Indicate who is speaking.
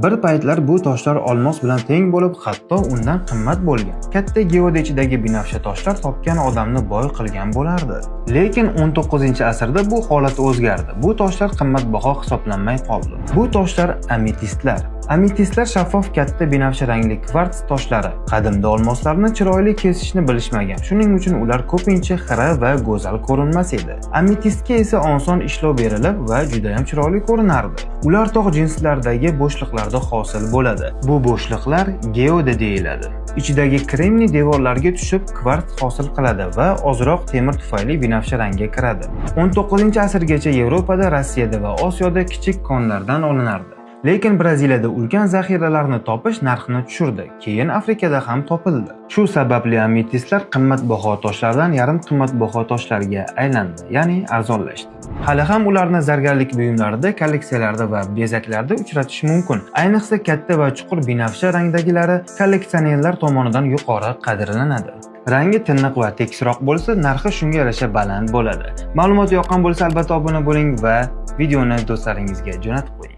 Speaker 1: Bir paytlar bu toshlar olmos bilan teng bo'lib, hatto undan qimmat bo'lgan. Katta geoda ichidagi binafsha toshlar topgan odamni boy qilgan bo'lardi. Lekin 19-asrda bu holat o'zgardi. Bu toshlar qimmatbaho hisoblanmay qoldi. Bu toshlar ametistlar. Ametistlar shaffof katta binafsha rangli kvarts toshlari. Qadimda olmoslarni chiroyli kesishni bilishmagan. Shuning uchun ular ko'pincha xira va go'zal ko'rinmas edi. Ametistga esa oson ishlov berilib va juda ham chiroyli ko'rinardi. Ular tog' jinsilaridagi bo'shliqlarda hosil bo'ladi. Bu bo'shliqlar geoda deyiladi. Ichidagi kremniy devorlarga tushib kvarts hosil qiladi va ozroq temir tufayli binafsha rangga kiradi. 19-asrgacha Yevropada, Rossiyada va Osiyoda kichik konlardan olinardi. Lekin Braziliyada ulkan zaxiralarni topish narxini tushirdi. Keyin Afrikada ham topildi. Shu sababli ametistlar qimmatbaho toshlardan yarim qimmatbaho toshlarga aylandi, ya'ni arzonlashdi. Hali ham ularni zargarlik buyumlarida, kolleksiyalarda va bezaklarda uchratish mumkin. Ayniqsa katta va chuqur binafsha rangdagilari kolleksionerlar tomonidan yuqori qadrlanadi. Rangi tiniq va tekisroq bo'lsa, narxi shunga yarasha baland bo'ladi. Ma'lumot yoqqan bo'lsa, albatta obuna bo'ling va videoni do'stlaringizga jo'natib qo'ying.